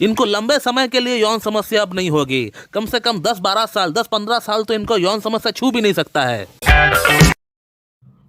इनको लंबे समय के लिए यौन समस्या अब नहीं होगी। कम से कम 10-12 साल, 10-15 साल तो इनको यौन समस्या छू भी नहीं सकता है।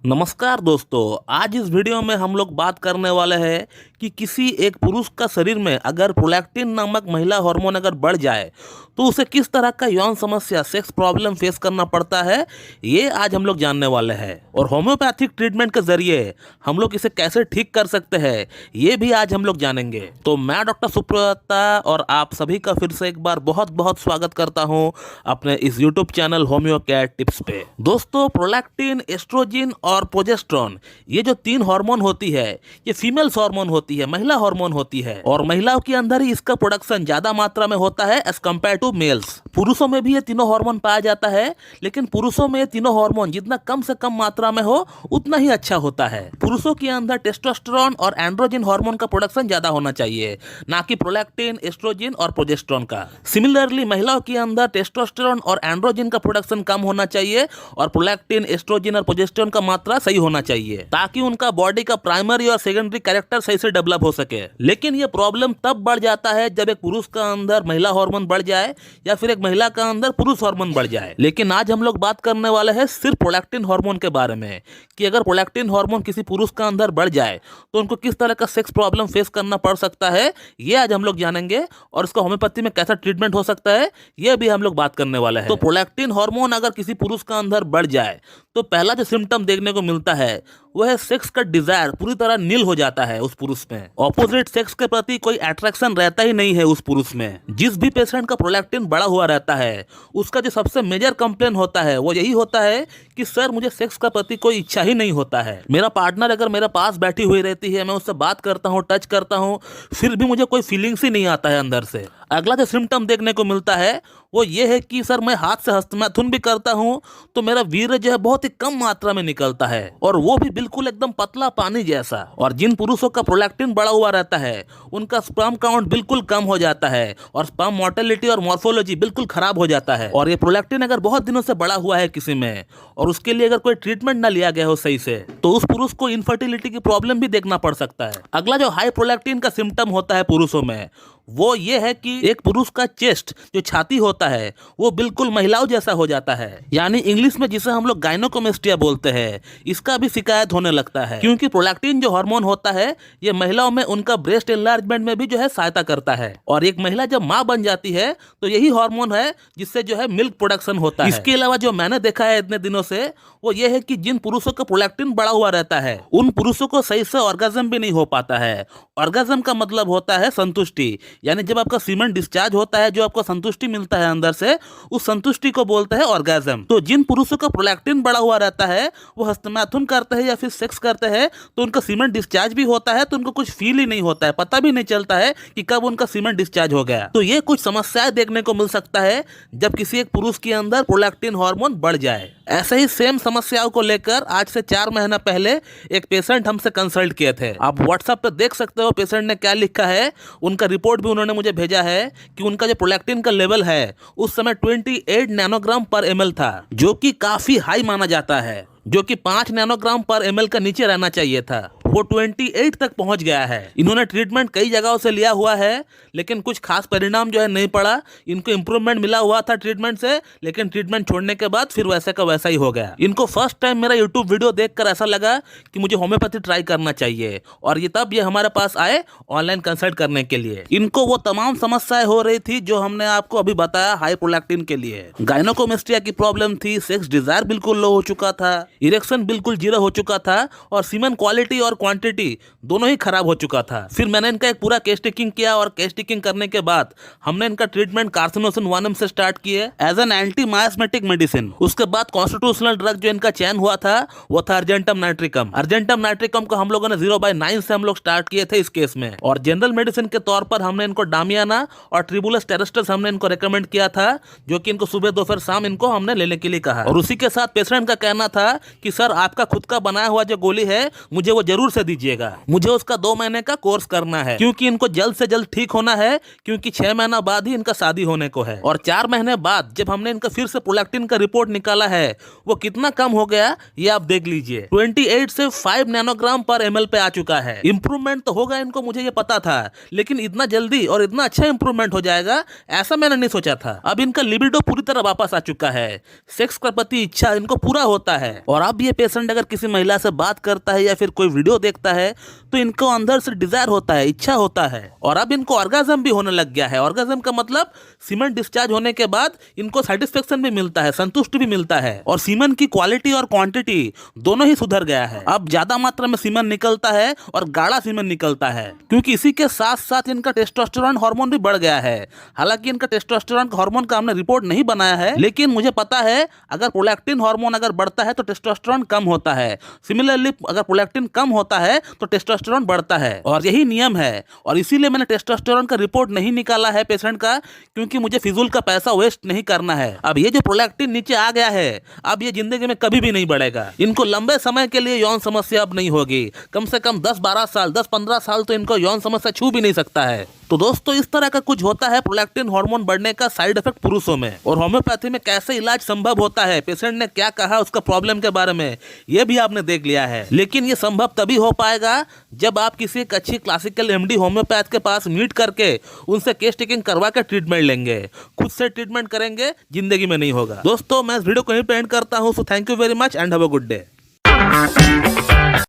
नमस्कार दोस्तों, आज इस वीडियो में हम लोग बात करने वाले हैं कि किसी एक पुरुष का शरीर में अगर प्रोलैक्टिन नामक महिला हार्मोन अगर बढ़ जाए तो उसे किस तरह का यौन समस्या, सेक्स प्रॉब्लम फेस करना पड़ता है, ये आज हम लोग जानने वाले हैं। और होम्योपैथिक ट्रीटमेंट के जरिए हम लोग इसे कैसे ठीक कर सकते हैं, ये भी आज हम लोग जानेंगे। तो मैं डॉक्टर सुप्रता और आप सभी का फिर से एक बार बहुत बहुत स्वागत करता हूँ अपने इस YouTube channel homeo care tips पे। दोस्तों, प्रोलैक्टिन, एस्ट्रोजन और प्रोजेस्टेरोन, ये जो 3 हार्मोन होती है, ये फीमेल्स हार्मोन होती है, महिला हार्मोन होती है। और महिलाओं के अंदर ही इसका प्रोडक्शन ज्यादा मात्रा में होता है एज कम्पेयर टू मेल्स। पुरुषों में भी ये तीनों हार्मोन पाया जाता है, लेकिन पुरुषों में ये तीनों हार्मोन जितना कम से कम मात्रा में हो उतना ही अच्छा होता है। पुरुषों के अंदर टेस्टोस्टेरोन और एंड्रोजन हार्मोन का प्रोडक्शन ज्यादा होना चाहिए, ना कि प्रोलैक्टिन, एस्ट्रोजन और प्रोजेस्टेरोन का। सिमिलरली महिलाओं के अंदर टेस्टोस्टेरोन और एंड्रोजन का प्रोडक्शन कम होना चाहिए और प्रोलैक्टिन, एस्ट्रोजन और प्रोजेस्टेरोन का मात्रा सही होना चाहिए, ताकि उनका बॉडी का प्राइमरी और सेकेंडरी कैरेक्टर सही से डेवलप हो सके। लेकिन ये प्रॉब्लम तब बढ़ जाता है जब एक पुरुष का अंदर महिला हार्मोन बढ़ जाए या फिर एक महिला का अंदर पुरुष हार्मोन बढ़ जाए। लेकिन आज हम लोग बात करने वाले हैं सिर्फ प्रोलैक्टिन हार्मोन के बारे में, कि अगर प्रोलैक्टिन हार्मोन किसी पुरुष का अंदर बढ़ जाए तो उनको किस तरह का सेक्स प्रॉब्लम फेस करना पड़ सकता है, ये आज हम लोग जानेंगे। और इसका होम्योपैथी में कैसा ट्रीटमेंट हो सकता है, ये भी हम लोग बात करने वाले हैं। तो प्रोलैक्टिन हार्मोन अगर किसी पुरुष का अंदर बढ़ जाए तो पहला जो सिम्टम देखने को मिलता है वह है सेक्स का डिजायर पूरी तरह नील हो जाता है उस पुरुष में। ऑपोजिट सेक्स के प्रति कोई अट्रैक्शन रहता ही नहीं है उस पुरुष में। जिस भी पेशेंट का प्रोलैक्टिन बढ़ा हुआ रहता है, उसका जो सबसे मेजर कंप्लेन होता है वो यही होता है कि सर, मुझे सेक्स का प्रति कोई इच्छा ही नहीं होता है। मेरा पार्टनर अगर मेरे पास बैठी हुई रहती है, मैं उससे बात करता हूँ, टच करता हूँ, फिर भी मुझे कोई फीलिंग्स ही नहीं आता है अंदर से। अगला जो सिम्टम देखने को मिलता है वो ये है कि सर, मैं हाथ से हस्तमैथुन भी करता हूँ तो मेरा वीर्य जो है बहुत ही कम मात्रा में निकलता है, और वो भी बिल्कुल एकदम पतला पानी जैसा। और जिन पुरुषों का प्रोलैक्टिन बढ़ा हुआ रहता है उनका स्पर्म काउंट बिल्कुल कम हो जाता है और स्पर्म मोर्टेलिटी और मॉर्फोलॉजी बिल्कुल खराब हो जाता है। और ये प्रोलैक्टिन अगर बहुत दिनों से बढ़ा हुआ है किसी में और उसके लिए अगर कोई ट्रीटमेंट ना लिया गया हो सही से, तो उस पुरुष को इनफर्टिलिटी की प्रॉब्लम भी देखना पड़ सकता है। अगला जो हाई प्रोलैक्टिन का सिम्टम होता है पुरुषों में, वो ये है कि एक पुरुष का चेस्ट, जो छाती होता है, वो बिल्कुल महिलाओं जैसा हो जाता है, यानी इंग्लिश में जिसे हम लोग गायनोकोमेस्टिया बोलते हैं, इसका भी शिकायत होने लगता है। क्योंकि प्रोलैक्टिन जो हार्मोन होता है ये महिलाओं में उनका ब्रेस्ट एनलार्जमेंट में भी जो है सहायता करता है। और एक महिला जब माँ बन जाती है तो यही हार्मोन है जिससे जो है मिल्क प्रोडक्शन होता है। इसके अलावा जो मैंने देखा है इतने दिनों से, वो ये है कि जिन पुरुषों का प्रोलैक्टिन बढ़ा हुआ रहता है उन पुरुषों को सही से ऑर्गेज्म भी नहीं हो पाता है। ऑर्गेज्म का मतलब होता है संतुष्टि, यानी जब आपका सीमेन डिस्चार्ज होता है, जो आपको संतुष्टि मिलता है अंदर से, उस संतुष्टि को बोलते हैं ऑर्गेज्म। तो जिन पुरुषों का प्रोलैक्टिन बढ़ा हुआ रहता है वो हस्तमैथुन करते हैं या फिर सेक्स करते हैं तो उनका सीमेन डिस्चार्ज भी होता है, तो उनको कुछ फील ही नहीं होता है, पता भी नहीं चलता है कि कब उनका सीमेन डिस्चार्ज हो गया। तो ये कुछ समस्याएं देखने को मिल सकता है जब किसी एक पुरुष के अंदर प्रोलैक्टिन हार्मोन बढ़ जाए। ऐसे ही सेम समस्याओं को लेकर आज से 4 महीना पहले एक पेशेंट हमसे कंसल्ट किए थे। आप व्हाट्सएप पे देख सकते हो पेशेंट ने क्या लिखा है। उनका रिपोर्ट भी उन्होंने मुझे भेजा है कि उनका जो प्रोलैक्टिन का लेवल है उस समय 28 नैनोग्राम पर ml था, जो कि काफी हाई माना जाता है, जो कि 5 नैनोग्राम पर ml का नीचे रहना चाहिए था। वो 28 तक पहुंच गया है। इन्होंने ट्रीटमेंट कई जगहों से लिया हुआ है, लेकिन कुछ खास परिणाम जो है नहीं पड़ा। इनको इंप्रूवमेंट मिला हुआ था ट्रीटमेंट से, लेकिन ट्रीटमेंट छोड़ने के बाद फिर वैसे का वैसा ही हो गया। इनको फर्स्ट टाइम मेरा यूट्यूब वीडियो देखकर ऐसा लगा कि मुझे होम्योपैथी ट्राई करना चाहिए, और ये तब ये हमारे पास आए ऑनलाइन कंसल्ट करने के लिए। इनको वो तमाम समस्याएं हो रही थी जो हमने आपको अभी बताया हाई प्रोलैक्टिन के लिए। गायनोकोमेस्टिया की प्रॉब्लम थी, सेक्स डिजायर बिल्कुल लो हो चुका था, इरेक्शन बिल्कुल 0 हो चुका था, और सीमेन क्वालिटी और क्वांटिटी दोनों ही खराब हो चुका था। फिर मैंने इनका एक पूरा केस टेकिंग किया, और केस टेकिंग करने के बाद हमने इनका ट्रीटमेंट कार्सिनोसिन 1M से स्टार्ट किए एज एन एंटी मायोस्मेटिक मेडिसिन। उसके बाद कॉन्स्टिट्यूशनल ड्रग जो इनका चयन हुआ था वो था अर्जेंटम नाइट्रिकम। अर्जेंटम नाइट्रिकम को हम लोगों ने 0/9 से हम लोग स्टार्ट किए थे इस केस में। और जनरल मेडिसिन के तौर पर हमने इनको डामियाना और ट्रिबुलस टेरेस्ट्रस हमने इनको रेकमेंड किया था, जो कि इनको सुबह दोपहर शाम इनको हमने लेने के लिए कहा। और उसी के साथ पेशेंट का कहना था कि सर, आपका खुद का बनाया हुआ जो गोली है मुझे वो जरूर जरूर से दीजिएगा। मुझे उसका 2 महीने का कोर्स करना है, क्योंकि इनको जल्द से जल्द ठीक होना है, क्योंकि 6 महीना बाद ही इनका शादी होने को है। और 4 महीने बाद जब हमने इनका फिर से प्रोलैक्टिन का रिपोर्ट निकाला है, वो कितना कम हो गया ये आप देख लीजिए। 28 से 5 नैनोग्राम पर ml पे आ चुका है। इंप्रूवमेंट तो होगा इनको, मुझे ये पता था, लेकिन इतना जल्दी और इतना अच्छा इंप्रूवमेंट हो जाएगा ऐसा मैंने नहीं सोचा था। अब इनका लिबिडो पूरी तरह वापस आ चुका है, सेक्स के प्रति इच्छा इनको पूरा होता है। और अब ये पेशेंट अगर किसी महिला से बात करता है या फिर कोई वीडियो देखता है तो इनको अंदर से डिजायर होता है, इच्छा होता है। और अब इनको ऑर्गाज्म भी होने लग गया है। ऑर्गाज्म का मतलब सीमन डिस्चार्ज होने के बाद इनको सेटिस्फेक्शन भी मिलता है, संतुष्टि भी मिलता है, और सीमन की क्वालिटी और क्वांटिटी दोनों ही सुधर गया है। अब ज्यादा मात्रा में सीमन निकलता है और गाढ़ा सीमन निकलता है, क्योंकि इसी के साथ साथ इनका टेस्टोस्टेरोन हार्मोन भी बढ़ गया है। हालांकि इनका टेस्टोस्टेरोन हार्मोन का हमने रिपोर्ट नहीं बनाया है, लेकिन मुझे पता है अगर प्रोलैक्टिन हार्मोन अगर बढ़ता है तो टेस्टोस्टेरोन कम होता है। सिमिलरली अगर प्रोलैक्टिन कम होता है तो टेस्टोस्टेरोन बढ़ता है, और यही नियम है। और इसीलिए मैंने टेस्टोस्टेरोन का रिपोर्ट नहीं निकाला है पेशेंट का, क्योंकि मुझे फिजूल का पैसा वेस्ट नहीं करना है। अब ये जो प्रोलैक्टिन नीचे आ गया है, अब ये जिंदगी में कभी भी नहीं बढ़ेगा। इनको लंबे समय के लिए यौन समस्या अब नहीं होगी। कम से कम 10-12 साल, 10-15 साल तो इनको यौन समस्या छू भी नहीं सकता है। तो दोस्तों, इस तरह का कुछ होता है प्रोलैक्टिन हार्मोन बढ़ने का साइड इफेक्ट पुरुषों में। और होम्योपैथी में कैसे इलाज संभव होता है, पेशेंट ने क्या कहा उसका प्रॉब्लम के बारे में, ये भी आपने देख लिया है। लेकिन ये संभव तभी हो पाएगा जब आप किसी एक अच्छी क्लासिकल एमडी होम्योपैथ के पास मीट करके उनसे केस टेकिंग करवा के ट्रीटमेंट लेंगे। खुद से ट्रीटमेंट करेंगे जिंदगी में नहीं होगा। दोस्तों, मैं इस वीडियो को यहीं पे एंड करता हूँ। So thank you very much and have a good day.